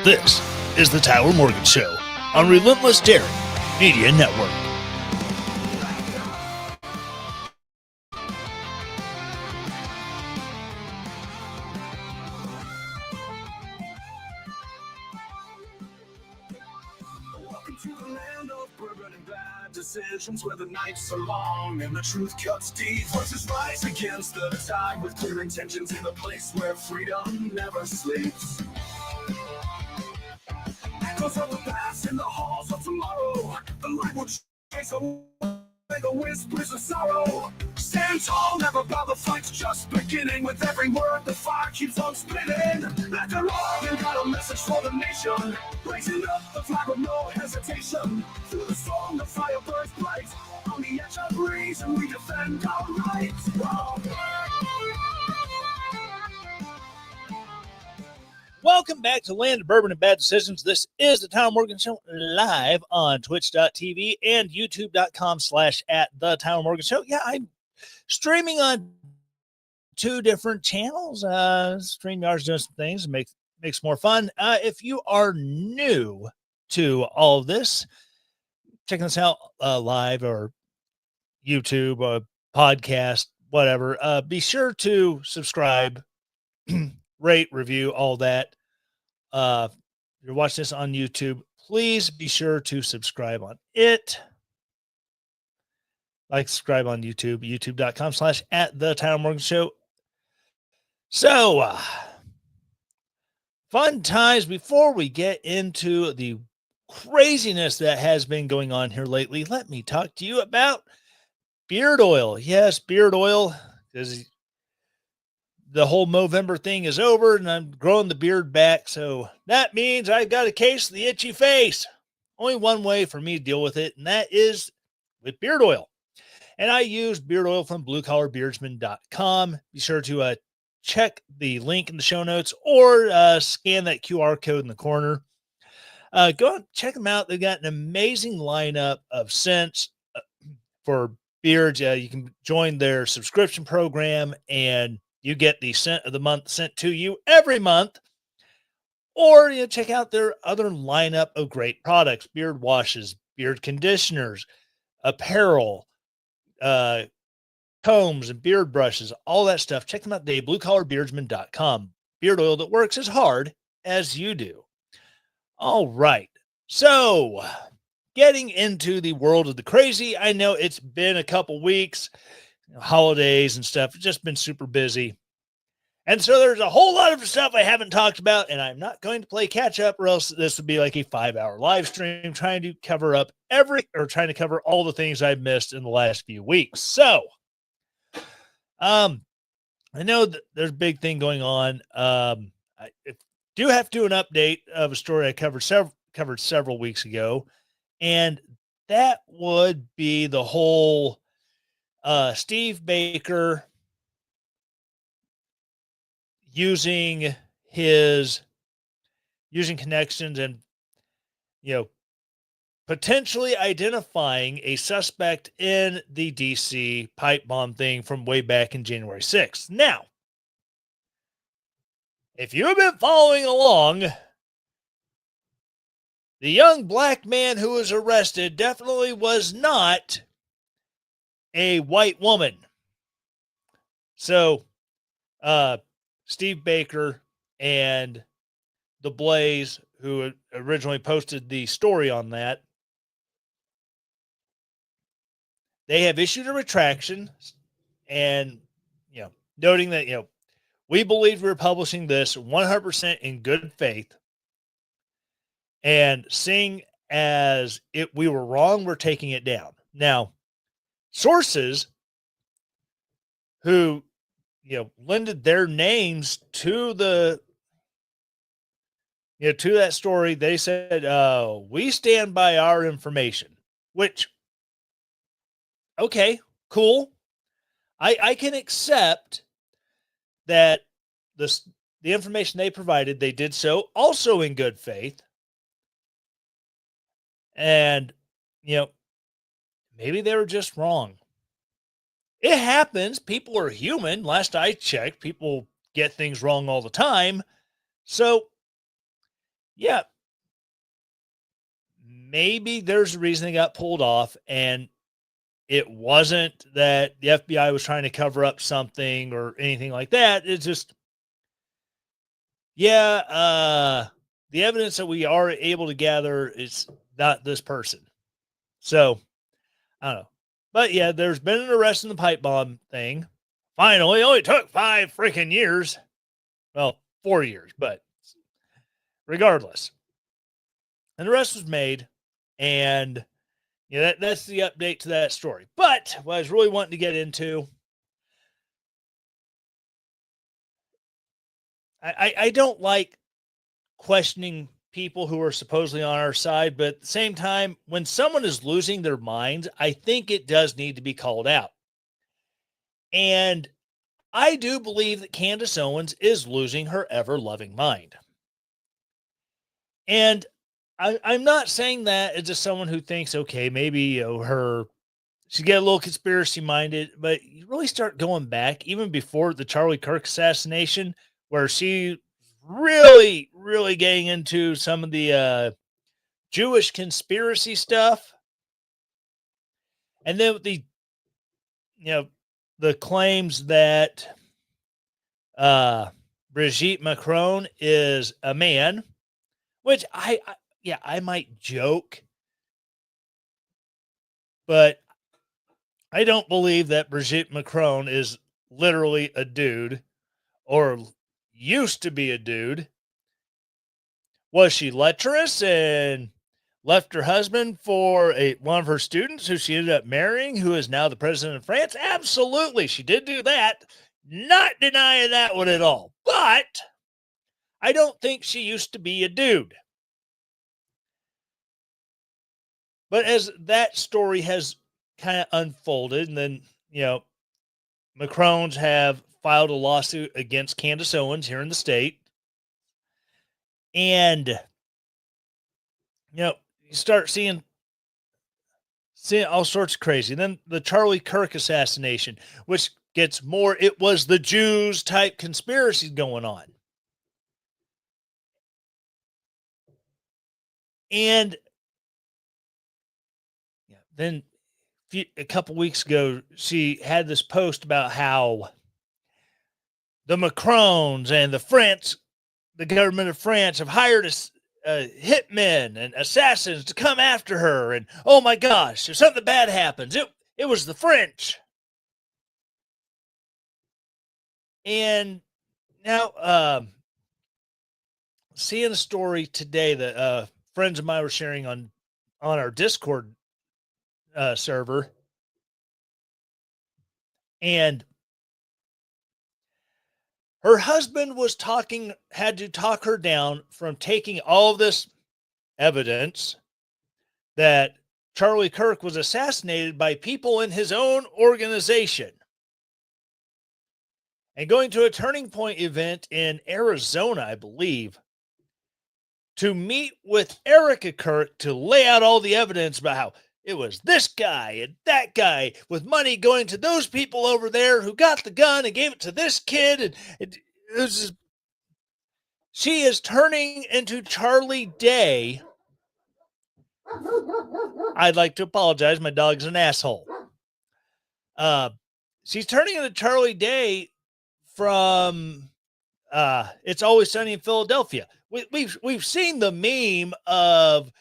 This is the Tyler Morgan Show on Relentless Daring Media Network. Welcome to the land of bourbon and bad decisions, where the nights are long and the truth cuts deep. Voices rise against the tide with clear intentions in the place where freedom never sleeps. Echoes of the past in the halls of tomorrow. The light will chase away the whispers of sorrow. Stand tall, never bow, the fight's just beginning. With every word, the fire keeps on spinning. After all, you got a message for the nation. Raising up the flag with no hesitation. Through the storm, the fire burns bright. On the edge of reason, we defend our rights. Whoa. Welcome back to Land of Bourbon and Bad Decisions. This is the Tyler Morgan Show live on twitch.tv and youtube.com/@the-Tyler-Morgan-Show. Yeah, I'm streaming on two different channels. StreamYard's doing some things, makes more fun. If you are new to all of this, checking this out live or YouTube, podcast, whatever, be sure to subscribe, rate, review, all that. If you're watching this on YouTube, please be sure to subscribe on it. Subscribe on YouTube, youtube.com/@the-Tyler-Morgan-Show. So, fun times. Before we get into the craziness that has been going on here lately, let me talk to you about beard oil. Yes, beard oil, because the whole Movember thing is over and I'm growing the beard back. So that means I've got a case of the itchy face. Only one way for me to deal with it, and that is with beard oil. And I use beard oil from bluecollarbeardsman.com. Be sure to check the link in the show notes or scan that QR code in the corner. Go and check them out. They've got an amazing lineup of scents for beards. You can join their subscription program and you get the scent of the month sent to you every month. Or check out their other lineup of great products: beard washes, beard conditioners, apparel, combs and beard brushes, all that stuff. Check them out today, bluecollarbeardsman.com. Beard oil that works as hard as you do. All right. So, getting into the world of the crazy. I know it's been a couple weeks, holidays and stuff. It's just been super busy. And so there's a whole lot of stuff I haven't talked about, and I'm not going to play catch up, or else this would be like a 5-hour live stream trying to cover all the things I've missed in the last few weeks. So, I know that there's a big thing going on. I do have to do an update of a story I covered several weeks ago, and that would be the whole Steve Baker using connections and potentially identifying a suspect in the DC pipe bomb thing from way back in January 6th. Now, if you have been following along, the young black man who was arrested definitely was not a white woman. So, Steve Baker and The Blaze, who originally posted the story on that, they have issued a retraction and, noting that, we believed we were publishing this 100% in good faith, and seeing as we were wrong, we're taking it down. Now, sources who lended their names to to that story, they said, we stand by our information, which, okay, cool. I can accept that the information they provided, they did so also in good faith. And, maybe they were just wrong. It happens. People are human. Last I checked, people get things wrong all the time. So, Yeah, maybe there's a reason they got pulled off, and it wasn't that the FBI was trying to cover up something or anything like that. It's just, yeah, the evidence that we are able to gather is not this person. So I don't know. But yeah, there's been an arrest in the pipe bomb thing. Finally, only took 5 freaking years. Well, 4 years, but regardless, an arrest was made, and yeah, that's the update to that story. But what I was really wanting to get into, I don't like questioning people who are supposedly on our side, but at the same time, when someone is losing their mind, I think it does need to be called out. And I do believe that Candace Owens is losing her ever loving mind. And I'm not saying that as just someone who thinks, okay, maybe her she get a little conspiracy minded, but you really start going back even before the Charlie Kirk assassination, where she really getting into some of the Jewish conspiracy stuff, and then with the you know the claims that uh Brigitte Macron is a man, which yeah, I might joke, but I don't believe that Brigitte Macron is literally a dude or used to be a dude. Was she lecherous and left her husband for one of her students who she ended up marrying, who is now the president of France? Absolutely, she did do that. Not denying that one at all. But I don't think she used to be a dude. But as that story has kind of unfolded, and then, Macrons have filed a lawsuit against Candace Owens here in the state. And, you start seeing all sorts of crazy. Then the Charlie Kirk assassination, which gets more, it was the Jews type conspiracies going on. And then a couple weeks ago, she had this post about how the Macrons and the government of France have hired hitmen and assassins to come after her. And oh my gosh, if something bad happens, it was the French. And now, seeing a story today that friends of mine were sharing on our Discord server, and her husband had to talk her down from taking all of this evidence that Charlie Kirk was assassinated by people in his own organization and going to a Turning Point event in Arizona, I believe, to meet with Erica Kirk to lay out all the evidence about how it was this guy and that guy with money going to those people over there who got the gun and gave it to this kid. And it was just, she is turning into Charlie Day. I'd like to apologize. My dog's an asshole. She's turning into Charlie Day from It's Always Sunny in Philadelphia. We've seen the meme of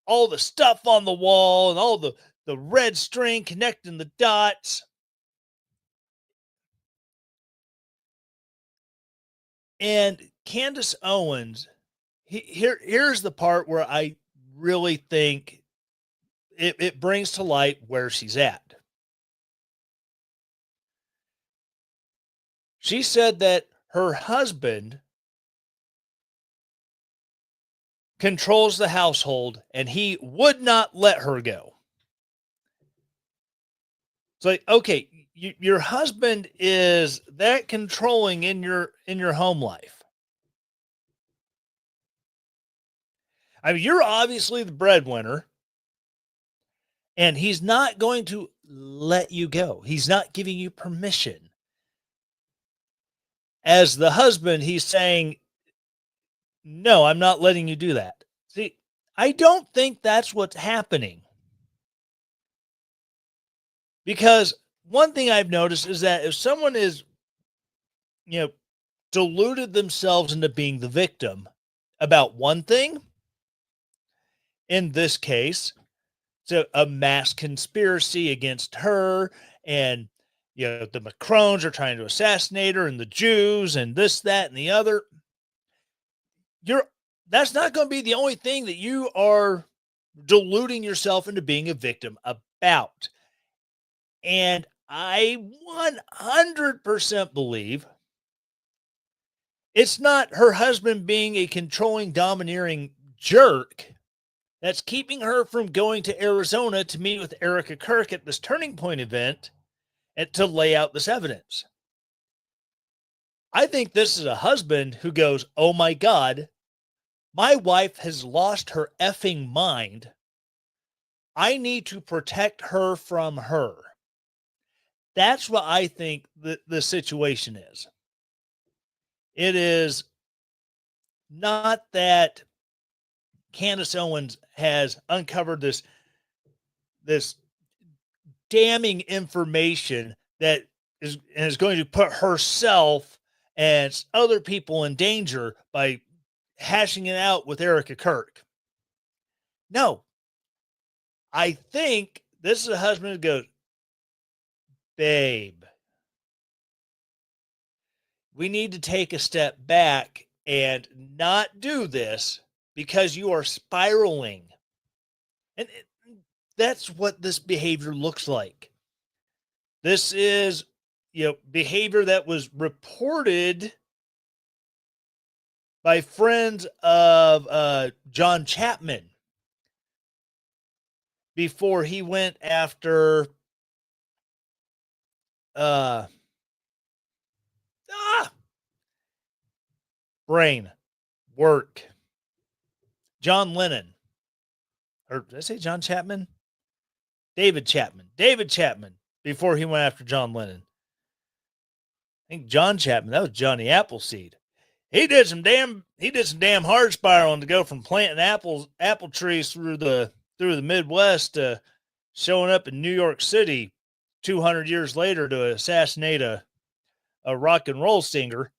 all the stuff on the wall and all the red string connecting the dots. And Candace Owens, here's the part where I really think it brings to light where she's at. She said that her husband controls the household and he would not let her go. It's like, okay, your husband is that controlling in your home life. I mean, you're obviously the breadwinner, and he's not going to let you go. He's not giving you permission. As the husband, he's saying, No, I'm not letting you do that. See, I don't think that's what's happening because one thing I've noticed is that if someone is, you know, deluded themselves into being the victim about one thing, in this case, so a mass conspiracy against her and the Macrons are trying to assassinate her and the Jews and this, that, and the other. You're That's not going to be the only thing that you are deluding yourself into being a victim about. And I 100% believe it's not her husband being a controlling, domineering jerk that's keeping her from going to Arizona to meet with Erica Kirk at this Turning Point event and to lay out this evidence. I think this is a husband who goes, "Oh my God, my wife has lost her effing mind. I need to protect her from her." That's what I think the situation is. It is not that Candace Owens has uncovered this damning information that is going to put herself and other people in danger by hashing it out with Erica Kirk. No, I think this is a husband who goes, "Babe, we need to take a step back and not do this because you are spiraling." And that's what this behavior looks like. This is, behavior that was reported by friends of John Chapman before he went after uh ah, brain work. John Lennon. Or did I say John Chapman? David Chapman. David Chapman before he went after John Lennon. I think John Chapman, that was Johnny Appleseed. He did some damn hard spiraling to go from planting apple trees through the Midwest to showing up in New York City 200 years later to assassinate a rock and roll singer.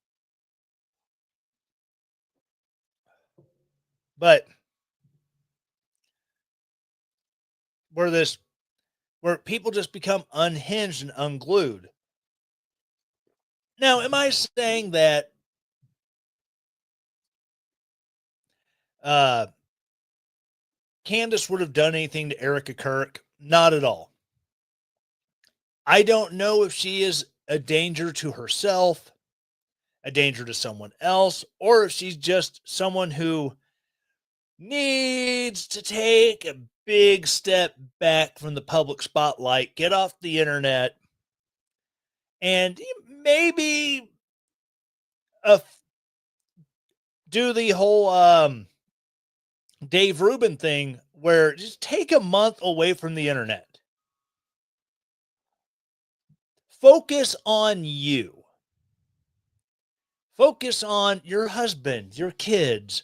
But where this where people just become unhinged and unglued. Now, am I saying that uh Candace would have done anything to Erica Kirk? Not at all. I don't know if she is a danger to herself, a danger to someone else, or if she's just someone who needs to take a big step back from the public spotlight, get off the internet, and maybe uh, do the whole Dave Rubin thing where just take a month away from the internet. Focus on you. Focus on your husband, your kids.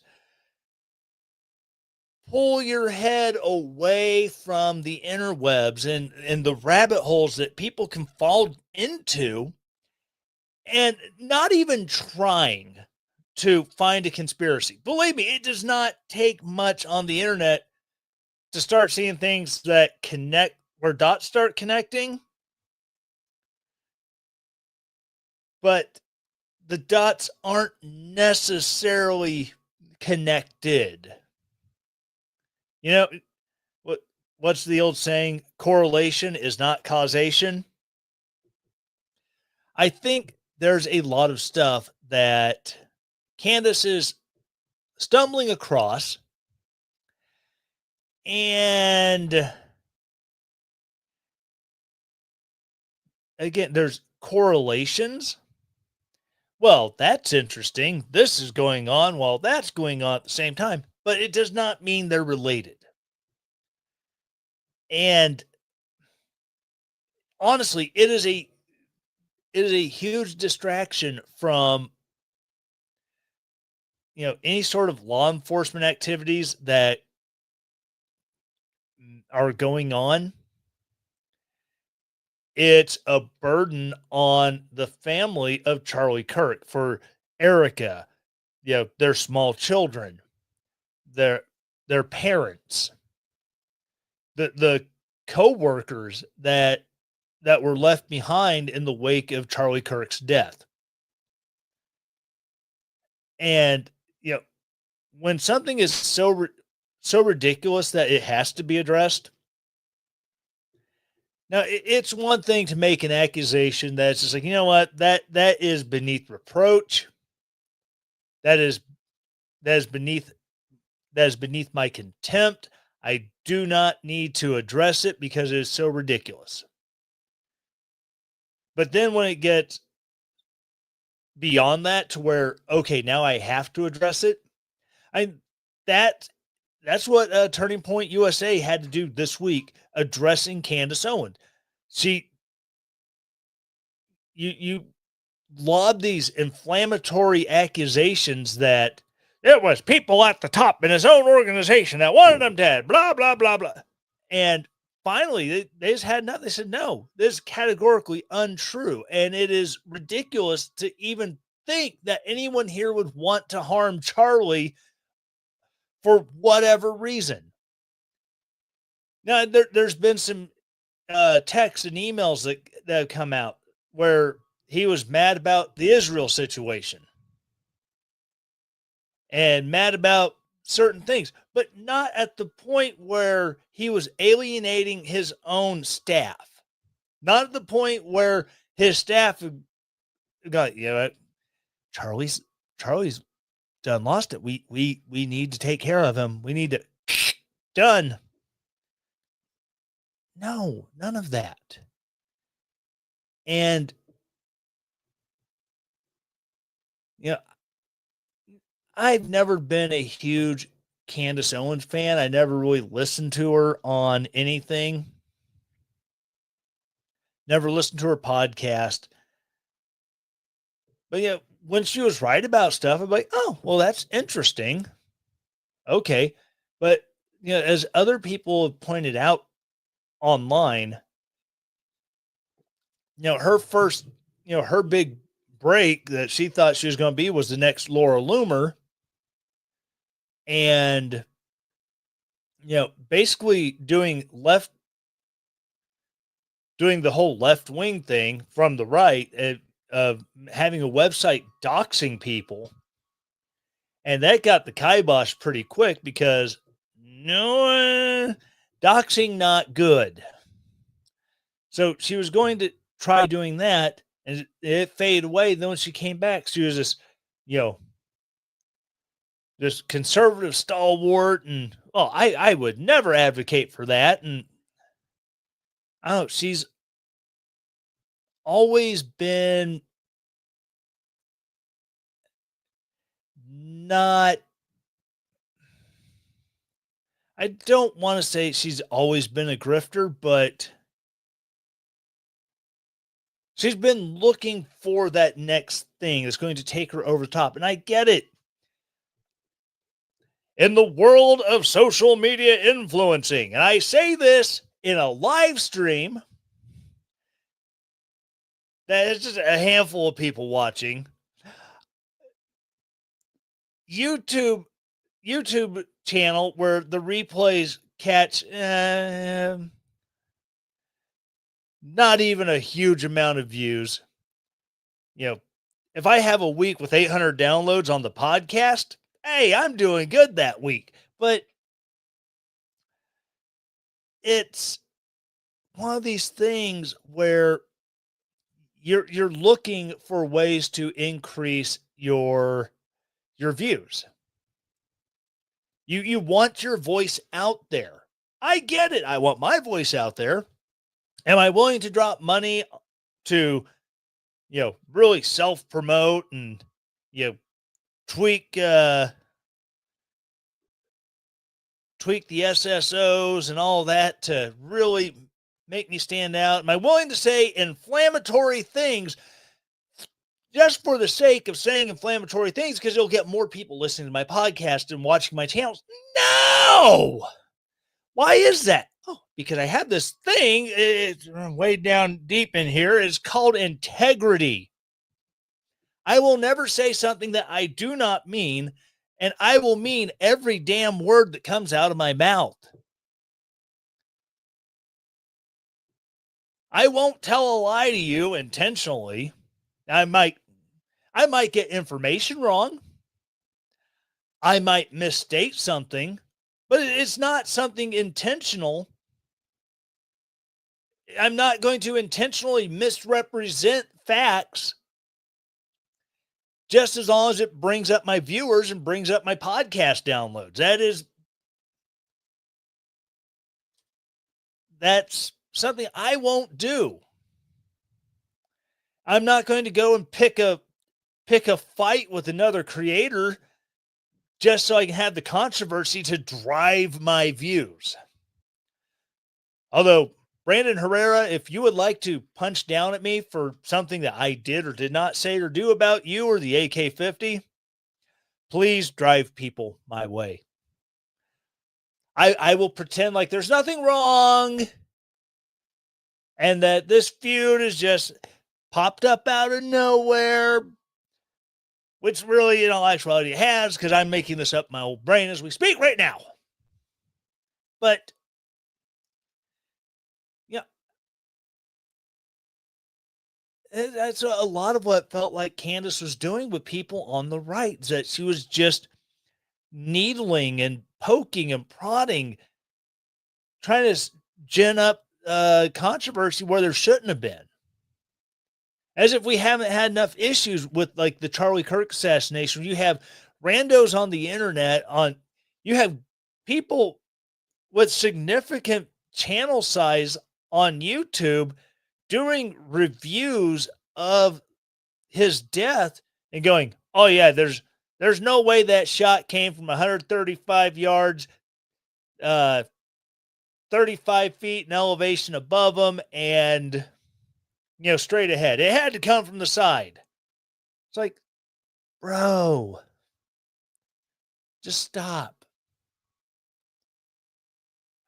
Pull your head away from the interwebs and the rabbit holes that people can fall into and not even trying to find a conspiracy. Believe me, it does not take much on the internet to start seeing things that connect where dots start connecting, but the dots aren't necessarily connected. You know, what what's the old saying? Correlation is not causation. I think there's a lot of stuff that Candace is stumbling across, and again, there's correlations. Well, that's interesting. This is going on while that's going on at the same time, but it does not mean they're related. And honestly, it is a huge distraction from any sort of law enforcement activities that are going on, it's a burden on the family of Charlie Kirk for Erica, their small children, their their parents, the co-workers that were left behind in the wake of Charlie Kirk's death. And you know, when something is so ridiculous that it has to be addressed. Now, it's one thing to make an accusation that's just like, you know what, that is beneath reproach. That is that is beneath that is beneath my contempt. I do not need to address it because it is so ridiculous. But then when it gets beyond that to where, okay, now I have to address it, I that that's what Turning Point USA had to do this week, addressing Candace Owens. She you lob these inflammatory accusations that it was people at the top in his own organization that wanted him dead, blah, blah, blah, blah. And finally, they just had nothing. They said, no, this is categorically untrue. And it is ridiculous to even think that anyone here would want to harm Charlie for whatever reason. Now, there's been some texts and emails that have come out where he was mad about the Israel situation and mad about certain things, but not at the point where he was alienating his own staff. Not at the point where his staff got, Charlie's done lost it. We need to take care of him. We need to done. No, none of that. And you know, I've never been a huge Candace Owens fan. I never really listened to her on anything. Never listened to her podcast. But when she was right about stuff, I'm like, oh, well, that's interesting. Okay. But as other people have pointed out online, her first, her big break that she thought she was going to be was the next Laura Loomer. And basically doing the whole left wing thing from the right of having a website doxing people. And that got the kibosh pretty quick because doxing not good. So she was going to try doing that and it faded away. Then when she came back, she was this, this conservative stalwart. And I would never advocate for that. And I don't know, she's always been not, I don't want to say she's always been a grifter, but she's been looking for that next thing that's going to take her over the top. And I get it. In the world of social media influencing, and I say this in a live stream that is just a handful of people watching, YouTube channel where the replays catch not even a huge amount of views. If I have a week with 800 downloads on the podcast, hey, I'm doing good that week. But it's one of these things where you're looking for ways to increase your views. You want your voice out there. I get it. I want my voice out there. Am I willing to drop money to, really self-promote and, tweak the SSOs and all that to really make me stand out? Am I willing to say inflammatory things just for the sake of saying inflammatory things because it'll get more people listening to my podcast and watching my channels. No. Why is that? Oh, because I have this thing. It's way down deep in here. It's called integrity. I will never say something that I do not mean, and I will mean every damn word that comes out of my mouth. I won't tell a lie to you intentionally. I might get information wrong. I might misstate something, but it's not something intentional. I'm not going to intentionally misrepresent facts just as long as it brings up my viewers and brings up my podcast downloads. That's something I won't do. I'm not going to go and pick a fight with another creator just so I can have the controversy to drive my views. Although, Brandon Herrera, if you would like to punch down at me for something that I did or did not say or do about you or the AK-50, please drive people my way. I will pretend like there's nothing wrong and that this feud is just popped up out of nowhere, which really, in all actuality, it has, because I'm making this up in my old brain as we speak right now. But, yeah, that's a lot of what felt like Candace was doing with people on the right, that she was just needling and poking and prodding, trying to gin up controversy where there shouldn't have been. As if we haven't had enough issues with like the Charlie Kirk assassination. You have randos on the internet, you have people with significant channel size on YouTube doing reviews of his death and going, "Oh yeah, there's no way that shot came from 135 yards, 35 feet in elevation above him, and straight ahead. It had to come from the side." It's like, bro, just stop.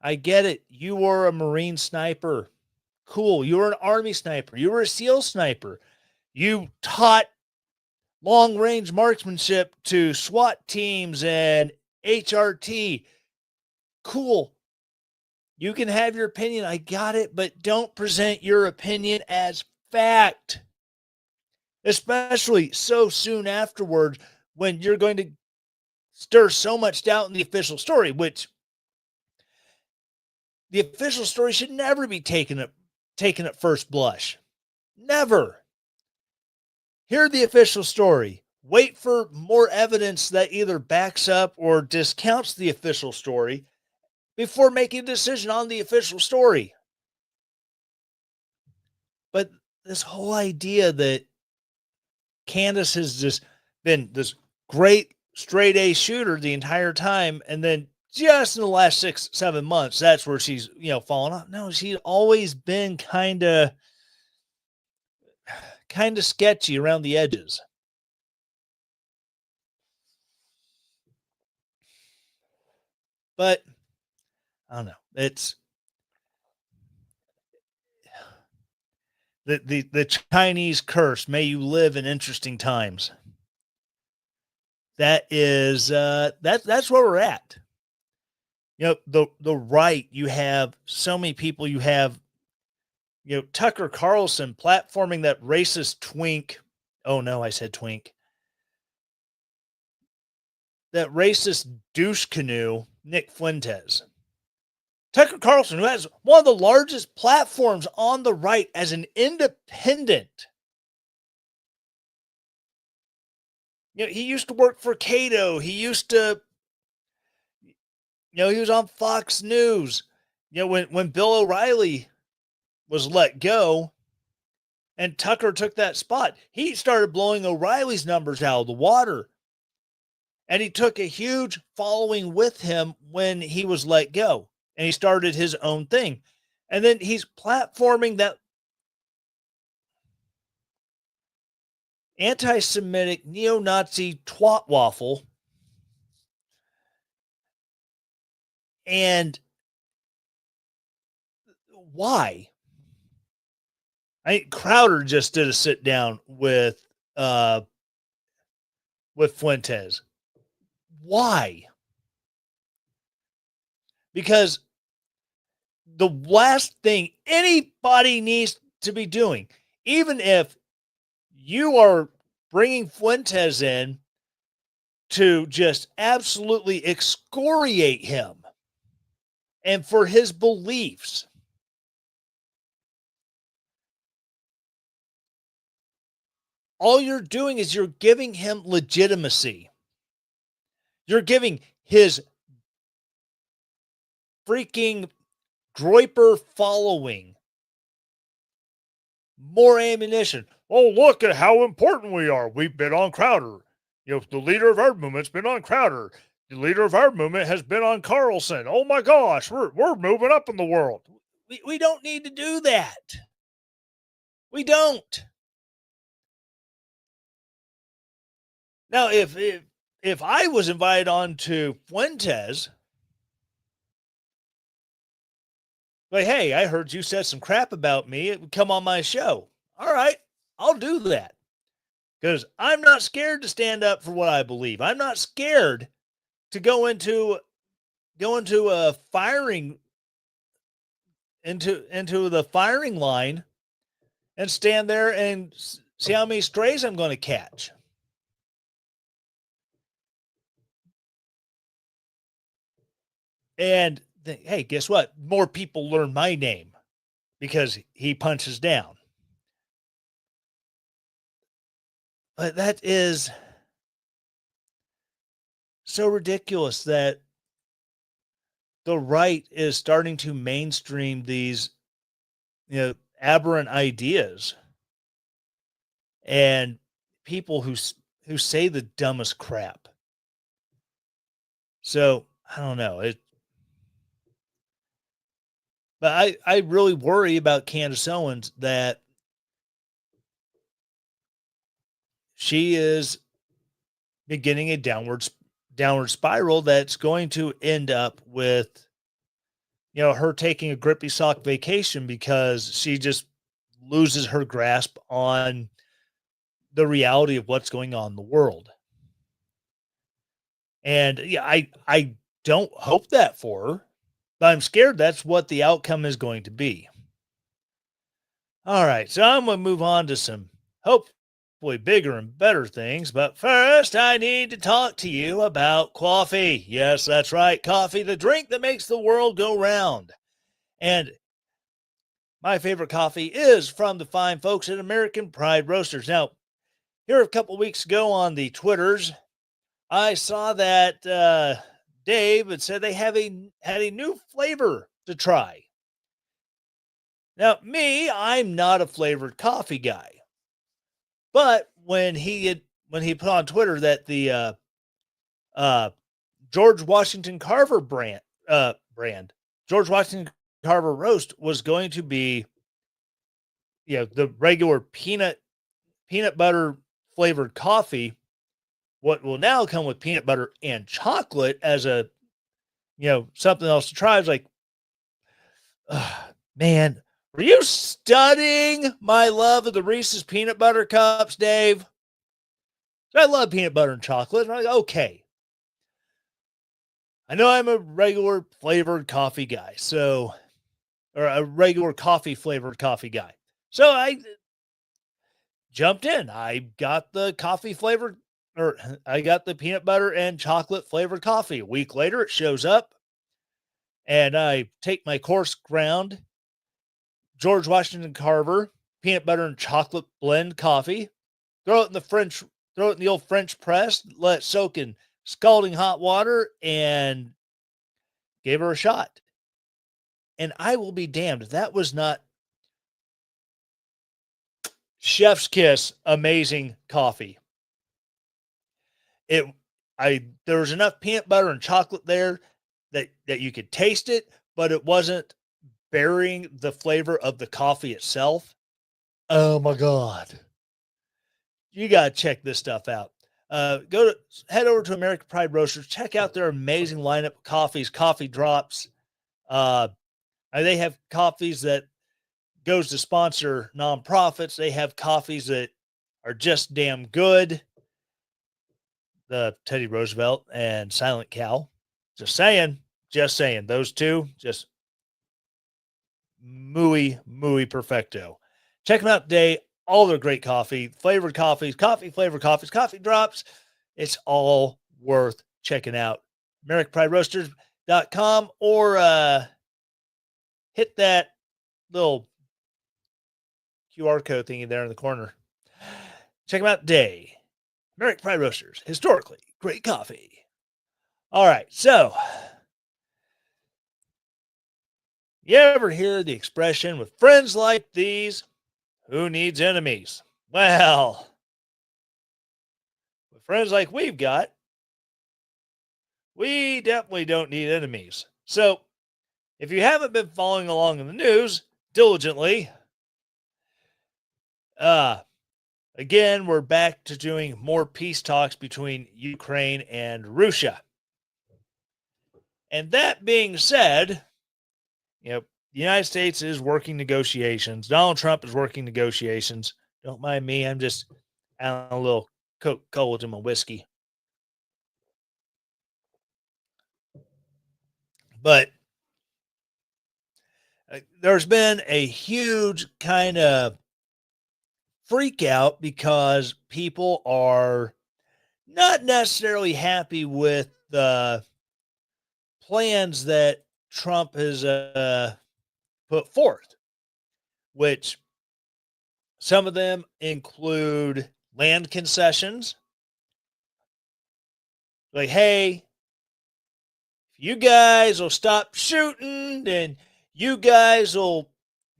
I get it. You were a Marine sniper. Cool. You were an Army sniper. You were a SEAL sniper. You taught long range marksmanship to SWAT teams and HRT. Cool. You can have your opinion. I got it. But don't present your opinion as fact, especially so soon afterwards when you're going to stir so much doubt in the official story, which the official story should never be taken at first blush. Never. Hear the official story. Wait for more evidence that either backs up or discounts the official story before making a decision on the official story. But this whole idea that Candace has just been this great straight A shooter the entire time, and then just in the last 6-7 months, that's where she's fallen off. No, she's always been kind of sketchy around the edges. But I don't know. It's the Chinese curse. May you live in interesting times. That is that's where we're at. The right, you have so many people. You have Tucker Carlson platforming that racist twink. Oh no, I said twink. That racist douche canoe, Nick Fuentes. Tucker Carlson, who has one of the largest platforms on the right as an independent. He used to work for Cato. He used to, he was on Fox News. When Bill O'Reilly was let go and Tucker took that spot, he started blowing O'Reilly's numbers out of the water. And he took a huge following with him when he was let go. And he started his own thing. And then he's platforming that. anti-Semitic, neo-Nazi twat waffle. And why? Crowder just did a sit down uh with Fuentes. Why? Because the last thing anybody needs to be doing, even if you are bringing Fuentes in to just absolutely excoriate him and for his beliefs, all you're doing is you're giving him legitimacy. You're giving his freaking Groiper following more ammunition. Oh, look at how important we are. We've been on Crowder. The leader of our movement's been on Crowder. The leader of our movement has been on Carlson. Oh my gosh, we're moving up in the world. We don't need to do that. We don't. Now, if I was invited on to Fuentes, like, hey, I heard you said some crap about me. Come on my show. All right, I'll do that. Because I'm not scared to stand up for what I believe. I'm not scared to go into a firing into the firing line and stand there and see how many strays I'm going to catch. And hey, guess what? More people learn my name because he punches down. But that is so ridiculous that the right is starting to mainstream these, aberrant ideas, and people who say the dumbest crap. So I don't know it, but I really worry about Candace Owens that she is beginning a downward spiral that's going to end up with her taking a grippy sock vacation because she just loses her grasp on the reality of what's going on in the world. And yeah, I don't hope that for her, but I'm scared that's what the outcome is going to be. All right, so I'm going to move on to some hopefully bigger and better things. But first, I need to talk to you about coffee. Yes, that's right, coffee, the drink that makes the world go round. And my favorite coffee is from the fine folks at American Pride Roasters. Now, here a couple weeks ago on the Twitters, I saw that Dave had said they had a new flavor to try. Now, I'm not a flavored coffee guy, but when he put on Twitter that the George Washington Carver brand George Washington Carver roast was going to be the regular peanut butter flavored coffee. What will now come with peanut butter and chocolate as a something else to try. I was like, man, were you studying my love of the Reese's peanut butter cups, Dave? I love peanut butter and chocolate. I'm like, okay. I know I'm a regular flavored coffee guy, or a regular coffee flavored coffee guy. So I jumped in. I got the coffee flavored, or I got the peanut butter and chocolate flavored coffee. A week later, it shows up, and I take my coarse ground George Washington Carver peanut butter and chocolate blend coffee, throw it in the old French press, let it soak in scalding hot water, and gave her a shot. And I will be damned, that was not chef's kiss amazing coffee. There was enough peanut butter and chocolate there that you could taste it, but it wasn't burying the flavor of the coffee itself. Oh my God. You got to check this stuff out. Head over to American Pride Roasters. Check out their amazing lineup of coffees, coffee drops. Uh, they have coffees that goes to sponsor nonprofits. They have coffees that are just damn good. The Teddy Roosevelt and Silent Cow. Just saying. Those two, just muy perfecto. Check them out today. All their great flavored coffees, flavored coffees, coffee drops. It's all worth checking out. AmericanPrideRoasters.com or hit that little QR code thingy there in the corner. Check them out today. American Pride Roasters, historically great coffee. All right, so you ever hear the expression, with friends like these, who needs enemies? Well, with friends like we've got, we definitely don't need enemies. So, if you haven't been following along in the news diligently, again, we're back to doing more peace talks between Ukraine and Russia. And that being said, the United States is working negotiations. Donald Trump is working negotiations. Don't mind me. I'm just adding a little Coca-Cola to my whiskey. But there's been a huge kind of freak out because people are not necessarily happy with the plans that Trump has put forth, which some of them include land concessions. Like, hey, if you guys will stop shooting, then you guys will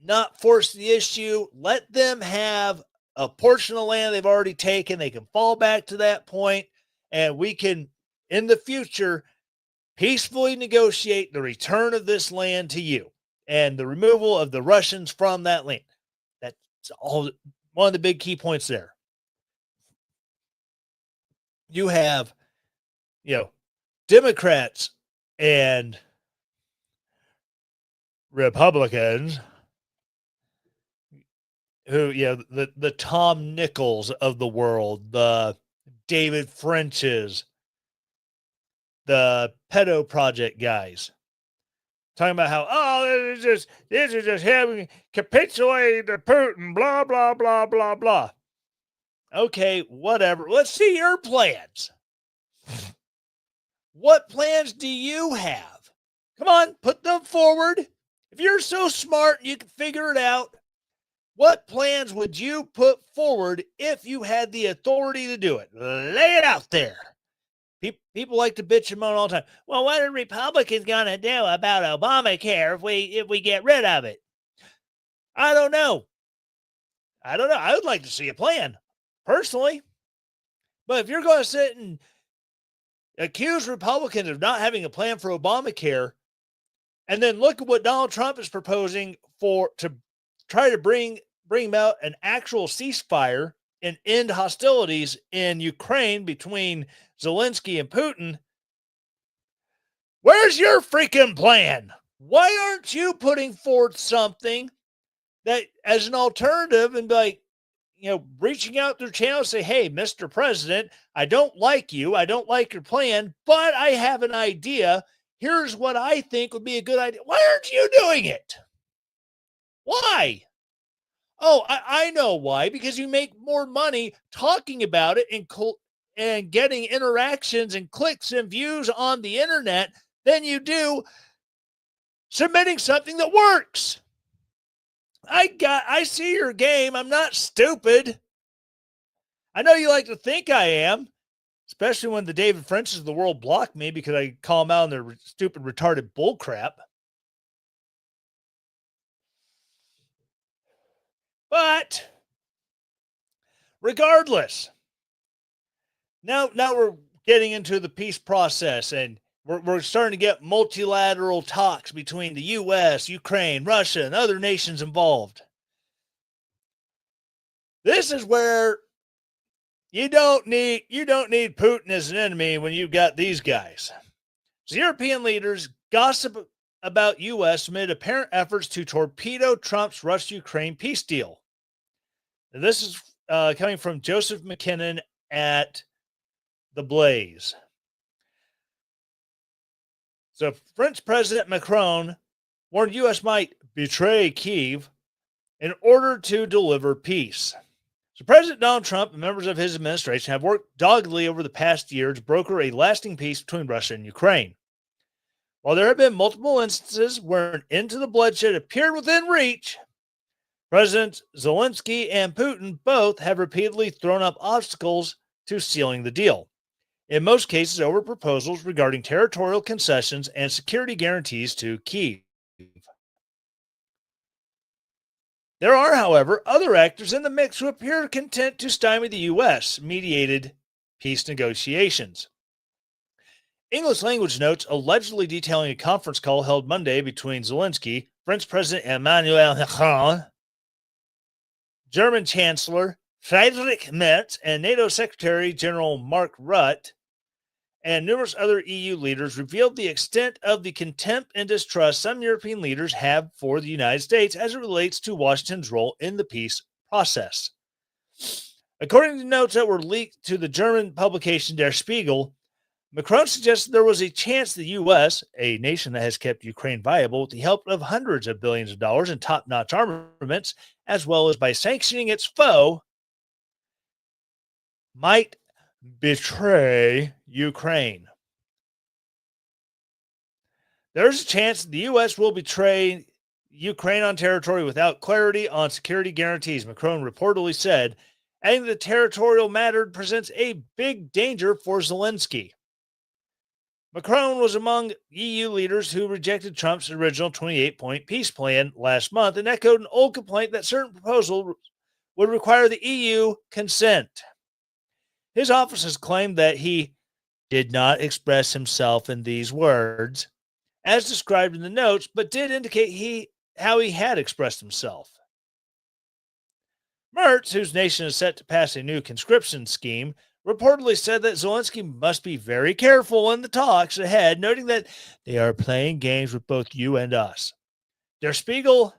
not force the issue. Let them have a portion of land they've already taken. They can fall back to that point, and we can, in the future, peacefully negotiate the return of this land to you and the removal of the Russians from that land. That's all one of the big key points there. You have, Democrats and Republicans who, the Tom Nichols of the world, the David Frenches, the Pedo Project guys, talking about how, this is just him capitulating to Putin, blah, blah, blah, blah, blah. Okay, whatever. Let's see your plans. What plans do you have? Come on, put them forward. If you're so smart, you can figure it out. What plans would you put forward if you had the authority to do it? Lay it out there. People like to bitch and moan all the time. Well, what are Republicans going to do about Obamacare if we get rid of it? I don't know. I would like to see a plan, personally. But if you're going to sit and accuse Republicans of not having a plan for Obamacare, and then look at what Donald Trump is proposing to try to bring about an actual ceasefire and end hostilities in Ukraine between Zelensky and Putin. Where's your freaking plan? Why aren't you putting forth something that as an alternative and reaching out their channel, say, hey, Mr. President, I don't like you. I don't like your plan, but I have an idea. Here's what I think would be a good idea. Why aren't you doing it? Why? Oh, I know why. Because you make more money talking about it and getting interactions and clicks and views on the internet than you do submitting something that works. I see your game. I'm not stupid. I know you like to think I am, especially when the David Frenches of the world block me because I call them out on their stupid, retarded bullcrap. But regardless, now we're getting into the peace process, and we're starting to get multilateral talks between the U.S., Ukraine, Russia, and other nations involved. This is where you don't need Putin as an enemy when you've got these guys. So European leaders gossip about U.S. amid apparent efforts to torpedo Trump's Russia-Ukraine peace deal. This is coming from Joseph McKinnon at The Blaze. So French President Macron warned U.S. might betray Kyiv in order to deliver peace. So President Donald Trump and members of his administration have worked doggedly over the past year to broker a lasting peace between Russia and Ukraine. While there have been multiple instances where an end to the bloodshed appeared within reach, Presidents Zelensky and Putin both have repeatedly thrown up obstacles to sealing the deal, in most cases over proposals regarding territorial concessions and security guarantees to Kyiv. There are, however, other actors in the mix who appear content to stymie the U.S. mediated peace negotiations. English language notes allegedly detailing a conference call held Monday between Zelensky, French President Emmanuel Macron, German Chancellor Friedrich Merz, and NATO Secretary General Mark Rutte, and numerous other EU leaders revealed the extent of the contempt and distrust some European leaders have for the United States as it relates to Washington's role in the peace process. According to notes that were leaked to the German publication Der Spiegel, Macron suggested there was a chance the U.S., a nation that has kept Ukraine viable with the help of hundreds of billions of dollars in top-notch armaments, as well as by sanctioning its foe, might betray Ukraine. There's a chance the U.S. will betray Ukraine on territory without clarity on security guarantees, Macron reportedly said, adding the territorial matter presents a big danger for Zelensky. Macron was among EU leaders who rejected Trump's original 28-point peace plan last month and echoed an old complaint that certain proposals would require the EU consent. His office has claimed that he did not express himself in these words, as described in the notes, but did indicate how he had expressed himself. Merz, whose nation is set to pass a new conscription scheme, reportedly said that Zelensky must be very careful in the talks ahead, noting that they are playing games with both you and us. Der Spiegel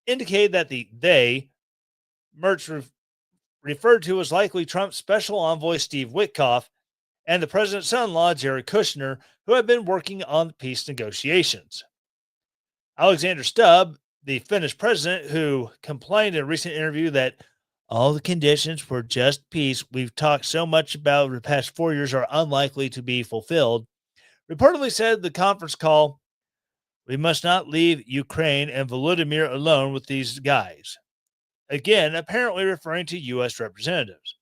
indicated that Merz referred to as likely Trump's special envoy Steve Witkoff and the president's son-in-law Jared Kushner, who have been working on the peace negotiations. Alexander Stubb, the Finnish president, who complained in a recent interview that all the conditions for just peace we've talked so much about over the past 4 years are unlikely to be fulfilled, reportedly said the conference call, "We must not leave Ukraine and Volodymyr alone with these guys." Again, apparently referring to U.S. representatives.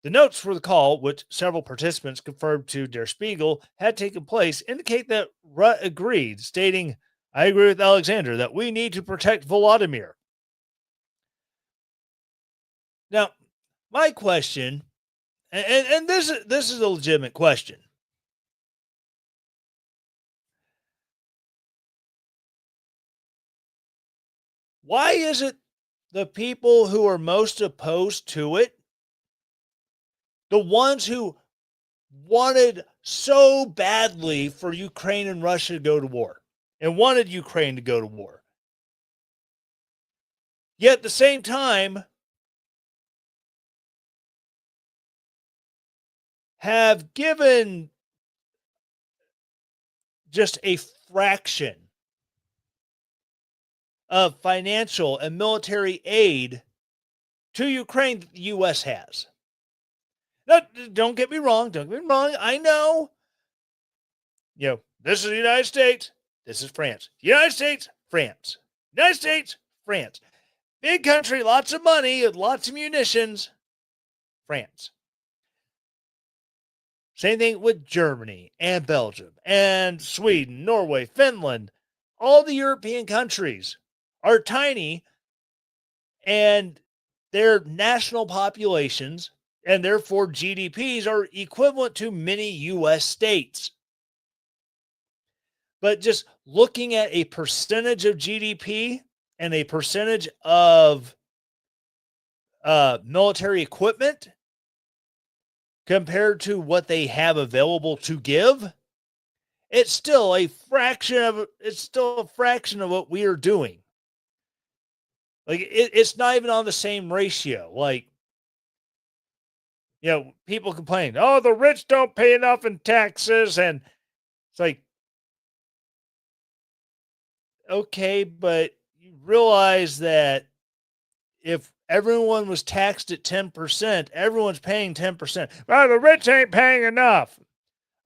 The notes for the call, which several participants confirmed to Der Spiegel had taken place, indicate that Rutte agreed, stating, "I agree with Alexander that we need to protect Volodymyr." Now, my question, and this is a legitimate question. Why is it the people who are most opposed to it, the ones who wanted so badly for Ukraine and Russia to go to war and wanted Ukraine to go to war, yet at the same time have given just a fraction of financial and military aid to Ukraine that the U.S. has? Now, don't get me wrong. I know, this is the United States. This is France. United States, France. United States, France. Big country, lots of money, lots of munitions. France. Same thing with Germany and Belgium and Sweden, Norway, Finland. All the European countries are tiny, and their national populations and therefore GDPs are equivalent to many U.S. states. But just looking at a percentage of GDP and a percentage of military equipment, compared to what they have available to give, it's still a fraction of what we are doing. Like it's not even on the same ratio. Like, people complain, oh, the rich don't pay enough in taxes. And it's like, okay, but you realize that if everyone was taxed at 10%, everyone's paying 10%. Well, the rich ain't paying enough.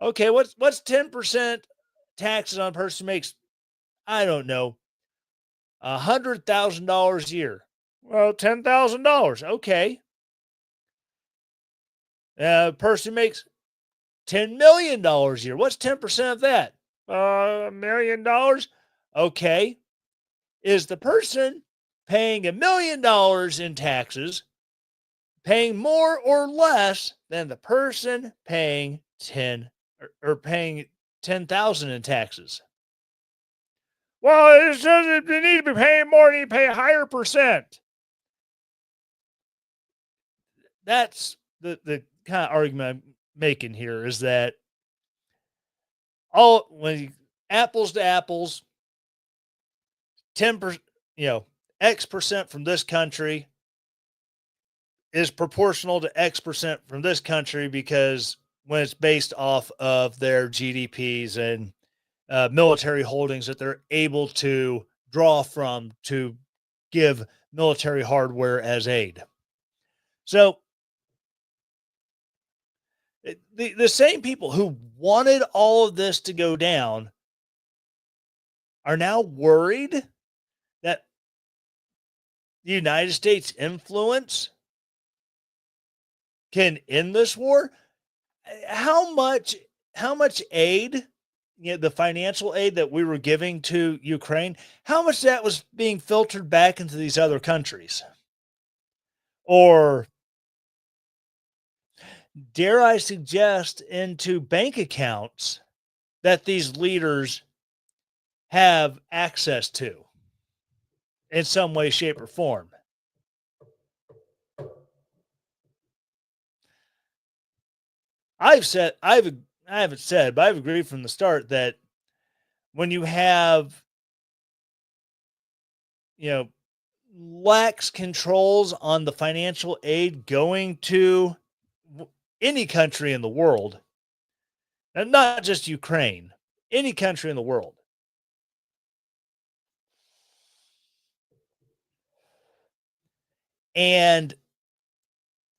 Okay, what's 10% taxes on a person who makes, I don't know, $100,000 a year? Well, $10,000. Okay. A person makes $10 million a year. What's 10% of that? $1 million. Okay. Is the person paying $1 million in taxes paying more or less than the person paying 10 or paying 10,000 in taxes? Well, it says they need to be paying more, they need to pay a higher percent. That's the kind of argument I'm making here, is that apples to apples, 10%, X percent from this country is proportional to X percent from this country, because when it's based off of their GDPs and military holdings that they're able to draw from to give military hardware as aid. So the same people who wanted all of this to go down are now worried that the United States influence can end this war. How much aid, the financial aid that we were giving to Ukraine, how much that was being filtered back into these other countries? Or dare I suggest, into bank accounts that these leaders have access to in some way, shape, or form? I haven't said, but I've agreed from the start that when you have, lax controls on the financial aid going to any country in the world, and not just Ukraine, any country in the world, and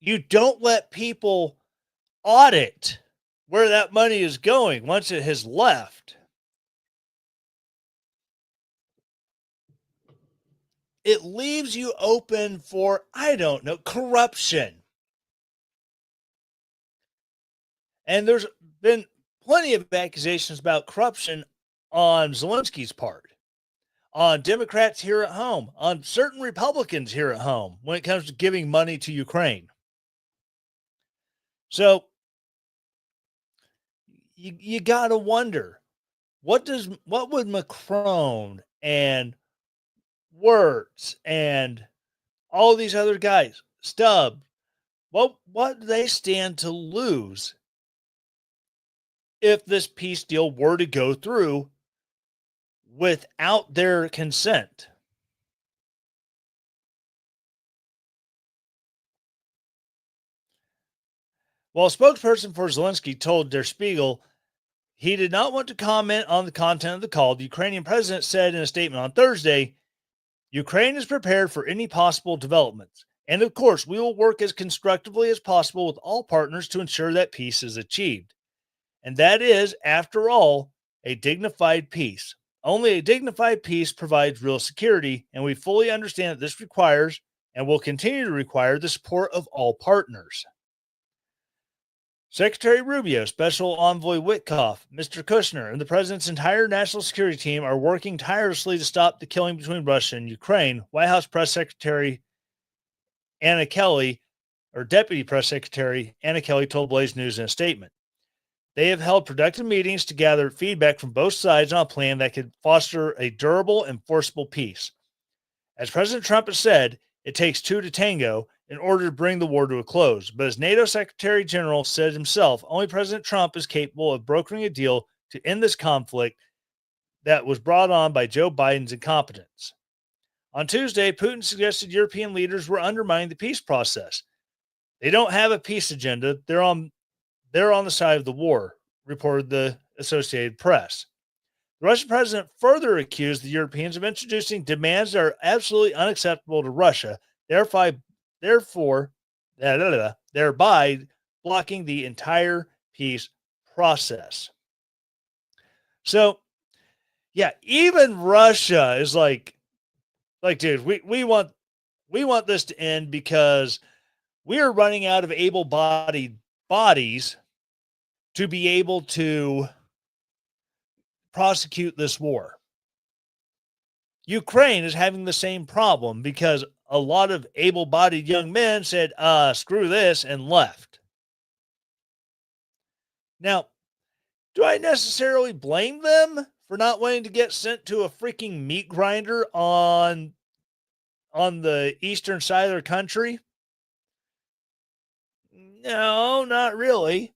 you don't let people audit where that money is going once it has left, it leaves you open for, I don't know, corruption. And there's been plenty of accusations about corruption on Zelensky's part, on Democrats here at home, on certain Republicans here at home when it comes to giving money to Ukraine. So you got to wonder, what would Macron and Wirtz and all these other guys, Stubb, what do they stand to lose if this peace deal were to go through without their consent? Well, a spokesperson for Zelensky told Der Spiegel he did not want to comment on the content of the call. The Ukrainian president said in a statement on Thursday, Ukraine is prepared for any possible developments. And of course, we will work as constructively as possible with all partners to ensure that peace is achieved. And that is, after all, a dignified peace. Only a dignified peace provides real security, and we fully understand that this requires and will continue to require the support of all partners. Secretary Rubio, Special Envoy Witkoff, Mr. Kushner, and the president's entire national security team are working tirelessly to stop the killing between Russia and Ukraine, White House Press Secretary Anna Kelly, or Deputy Press Secretary Anna Kelly, told Blaze News in a statement. They have held productive meetings to gather feedback from both sides on a plan that could foster a durable and forcible peace. As President Trump has said, it takes two to tango, in order to bring the war to a close. But as NATO Secretary General said himself, only President Trump is capable of brokering a deal to end this conflict that was brought on by Joe Biden's incompetence. On Tuesday, Putin suggested European leaders were undermining the peace process. They don't have a peace agenda. They're on the side of the war, reported the Associated Press. The Russian president further accused the Europeans of introducing demands that are absolutely unacceptable to Russia, therefore, thereby blocking the entire peace process. So, yeah, even Russia is like, dude, we want this to end because we are running out of able-bodied bodies to be able to prosecute this war. Ukraine is having the same problem because a lot of able-bodied young men said, screw this, and left. Now, do I necessarily blame them for not wanting to get sent to a freaking meat grinder on the eastern side of their country? No, not really.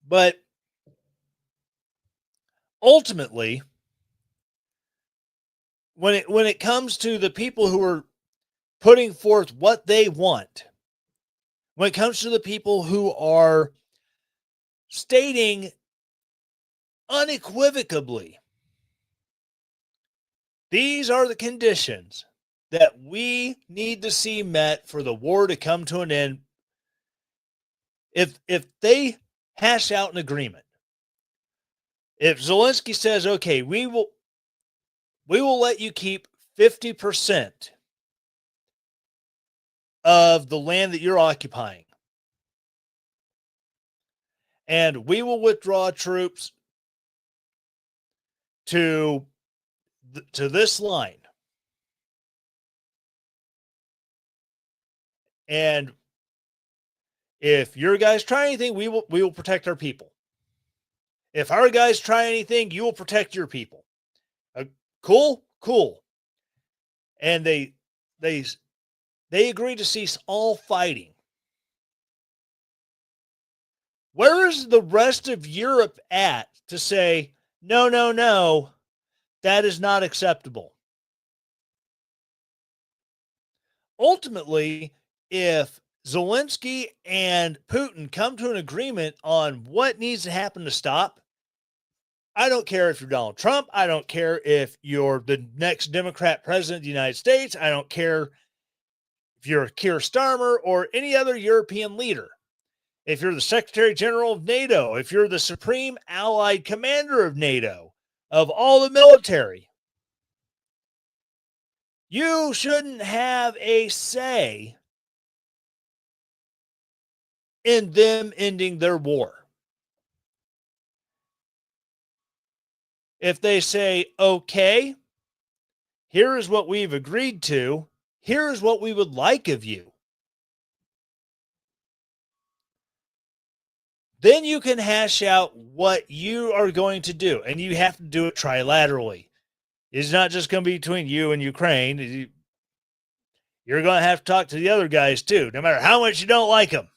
But ultimately, when it comes to the people who are putting forth what they want, when it comes to the people who are stating unequivocally, these are the conditions that we need to see met for the war to come to an end. If they hash out an agreement, if Zelensky says, okay, we will let you keep 50% of the land that you're occupying, and we will withdraw troops to this line, and if your guys try anything, we will protect our people. If our guys try anything, you will protect your people. Cool. And they agree to cease all fighting. Where is the rest of Europe at to say, no, that is not acceptable? Ultimately, if Zelensky and Putin come to an agreement on what needs to happen to stop, I don't care if you're Donald Trump. I don't care if you're the next Democrat president of the United States. I don't care if you're Keir Starmer or any other European leader. If you're the Secretary General of NATO, if you're the Supreme Allied Commander of NATO, of all the military, you shouldn't have a say in them ending their war. If they say, okay, here is what we've agreed to, here is what we would like of you, then you can hash out what you are going to do. And you have to do it trilaterally. It's not just going to be between you and Ukraine. You're going to have to talk to the other guys too, no matter how much you don't like them.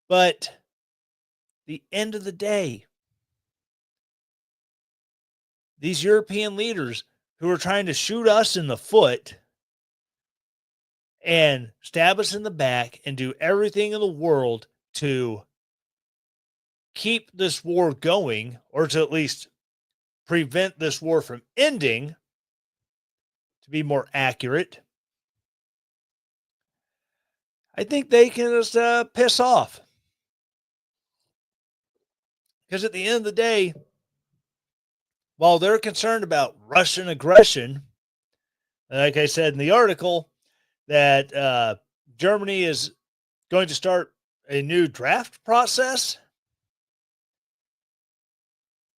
But at the end of the day, these European leaders who are trying to shoot us in the foot and stab us in the back and do everything in the world to keep this war going, or to at least prevent this war from ending, to be more accurate, I think they can just piss off. Because at the end of the day, while they're concerned about Russian aggression, like I said in the article, that Germany is going to start a new draft process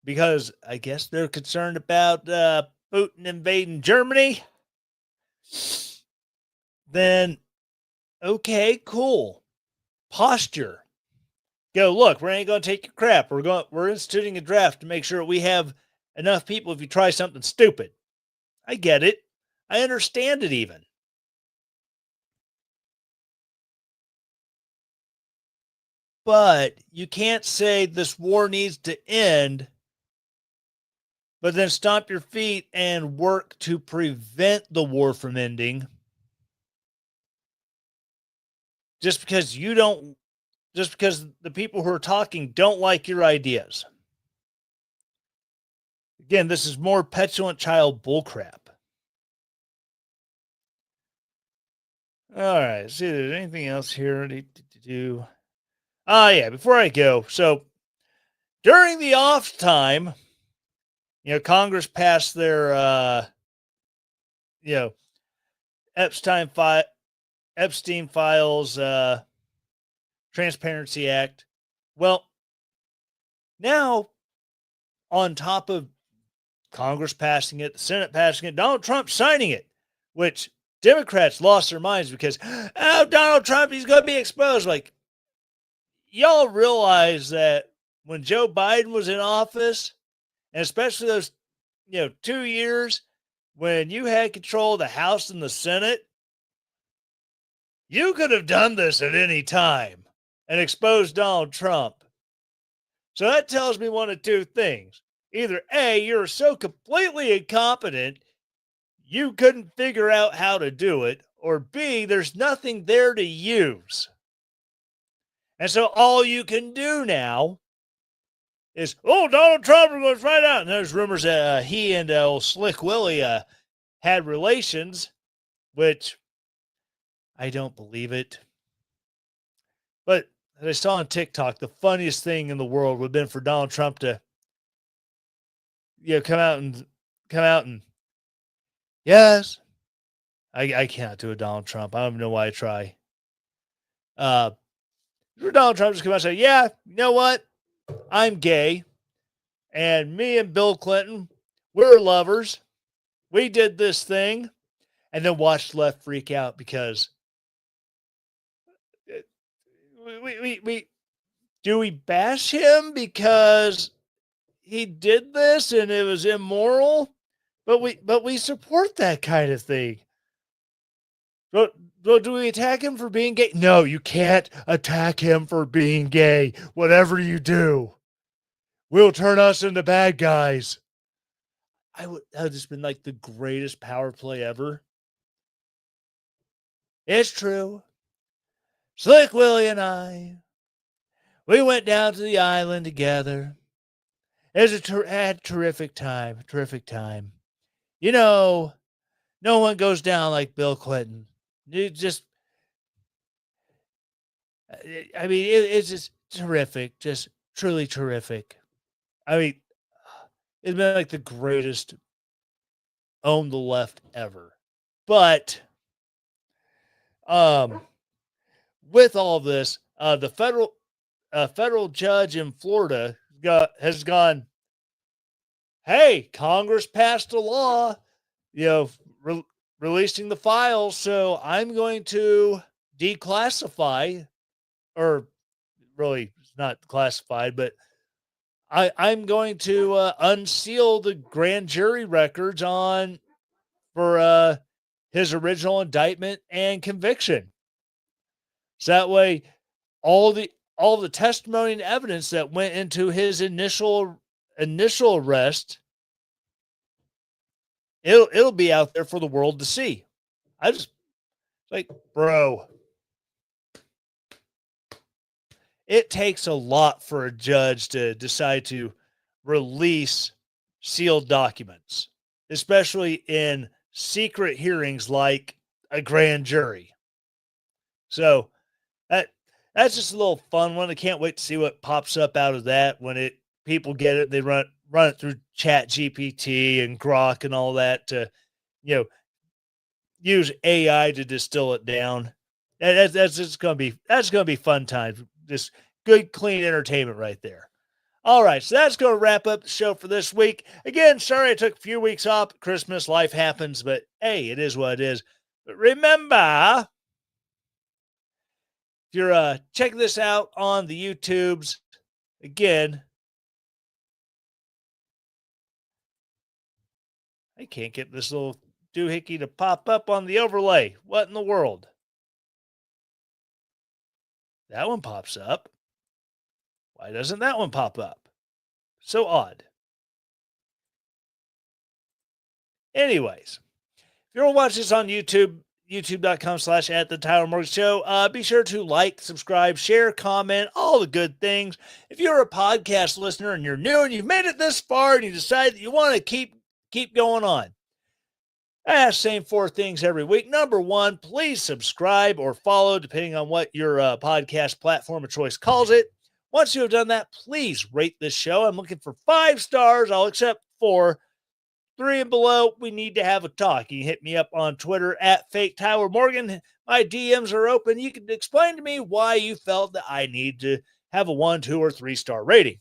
because I guess they're concerned about Putin invading Germany, then okay, cool. Posture. Go, look, we ain't going to take your crap. We're instituting a draft to make sure we have enough people if you try something stupid. I get it. I understand it even. But you can't say this war needs to end, but then stomp your feet and work to prevent the war from ending just because you don't, just because the people who are talking don't like your ideas. Again, this is more petulant child bullcrap. All right, see if there's anything else here to do. Yeah, before I go, so during the off time, Congress passed their, you know, Epstein fi- Epstein files, Transparency Act. Well, now on top of Congress passing it, the Senate passing it, Donald Trump signing it, which Democrats lost their minds because, oh, Donald Trump, he's going to be exposed. Like, y'all realize that when Joe Biden was in office, and especially those, 2 years when you had control of the House and the Senate, you could have done this at any time and exposed Donald Trump. So that tells me one of two things. Either A, you're so completely incompetent, you couldn't figure out how to do it, or B, there's nothing there to use. And so all you can do now is, oh, Donald Trump was right out. And there's rumors that he and old Slick Willie had relations, which I don't believe it. But as I saw on TikTok, the funniest thing in the world would have been for Donald Trump to, come out and yes, I can't do a Donald Trump. I don't even know why I try. Uh, for Donald Trump just come out and say, yeah, you know what? I'm gay. And me and Bill Clinton, we're lovers. We did this thing. And then watch left freak out because uh, we do we bash him because he did this and it was immoral? But we support that kind of thing. But do we attack him for being gay? No, you can't attack him for being gay. Whatever you do, will turn us into bad guys. That would just been like the greatest power play ever. It's true. Slick Willie and I, we went down to the island together. It was had a terrific time. Terrific time. No one goes down like Bill Clinton. It just, I mean, it's just terrific. Just truly terrific. I mean, it's been like the greatest own the left ever. But um, with all this, the federal judge in Florida has gone, hey, Congress passed a law, you know, re- releasing the files, so I'm going to declassify, or really, it's not classified, but I'm going to unseal the grand jury records on for his original indictment and conviction. So that way, all the all the testimony and evidence that went into his initial arrest, it'll be out there for the world to see. I just like, bro, it takes a lot for a judge to decide to release sealed documents, especially in secret hearings like a grand jury. So that that's just a little fun one. I can't wait to see what pops up out of that when people get it. They run it through Chat GPT and Grok and all that to you know use AI to distill it down. That's just gonna be fun times. Just good, clean entertainment right there. All right, so that's going to wrap up the show for this week. Again, sorry I took a few weeks off. Christmas, life happens, but hey, it is what it is. But remember, if you're checking this out on the YouTubes, again, I can't get this little doohickey to pop up on the overlay. What in the world? That one pops up. Why doesn't that one pop up? So odd. Anyways, if you're watching this on YouTube, youtube.com/ at the Tyler Morgan Show, be sure to like, subscribe, share, comment, all the good things. If you're a podcast listener and you're new and you've made it this far and you decide that you want to keep going on, I ask the same 4 things every week. Number 1, please subscribe or follow, depending on what your podcast platform of choice calls it. Once you have done that, please rate this show. I'm looking for 5 stars. I'll accept 4. 3 and below, we need to have a talk. You can hit me up on Twitter at Fake Tyler Morgan. My DMs are open. You can explain to me why you felt that I need to have a 1, 2, or 3-star rating,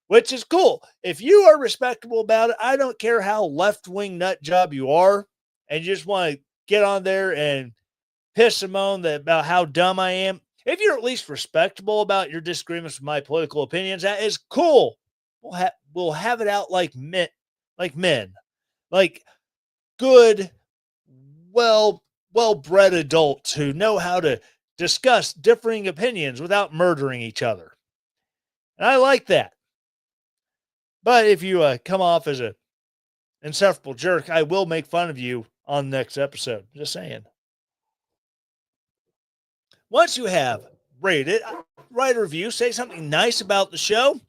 which is cool. If you are respectable about it, I don't care how left-wing nut job you are, and you just want to get on there and piss and moan about how dumb I am. If you're at least respectable about your disagreements with my political opinions, that is cool. We'll have it out like men, like good, well-bred adults who know how to discuss differing opinions without murdering each other. And I like that. But if you come off as an insufferable jerk, I will make fun of you on the next episode. Just saying. Once you have rated, write a review, say something nice about the show.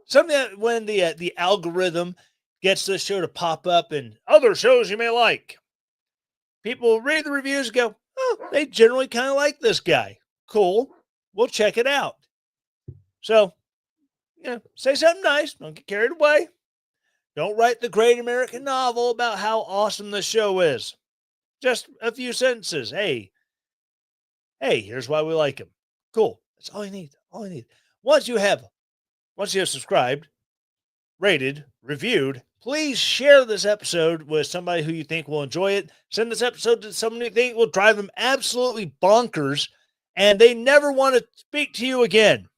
Something that when the algorithm gets this show to pop up in other shows you may like, people read the reviews and go, oh, they generally kind of like this guy. Cool. We'll check it out. So, say something nice. Don't get carried away. Don't write the great American novel about how awesome the show is. Just a few sentences. Hey, here's why we like him. Cool. That's all you need. Once you have subscribed, rated, reviewed, please share this episode with somebody who you think will enjoy it. Send this episode to someone you think will drive them absolutely bonkers and they never want to speak to you again.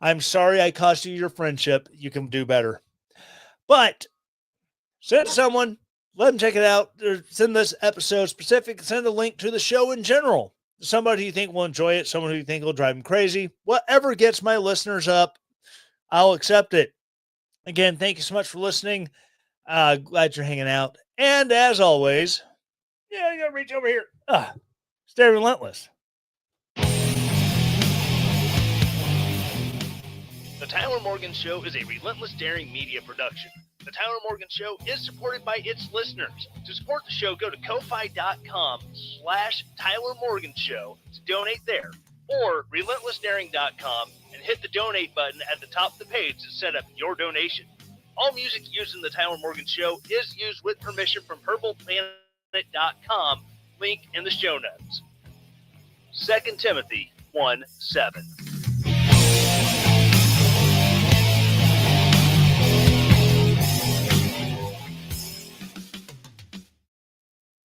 I'm sorry I cost you your friendship. You can do better. But send someone, let them check it out, or send this episode specific, send a link to the show in general. Somebody who you think will enjoy it, someone who you think will drive them crazy. Whatever gets my listeners up, I'll accept it. Again, thank you so much for listening. Glad you're hanging out. And as always, you gotta reach over here. Stay relentless. The Tyler Morgan Show is a relentless daring media production. The Tyler Morgan Show is supported by its listeners. To support the show, go to ko-fi.com/Tyler Morgan Show to donate there, or relentlessdaring.com and hit the donate button at the top of the page to set up your donation. All music used in the Tyler Morgan Show is used with permission from purpleplanet.com, link in the show notes. 2 Timothy 1:7.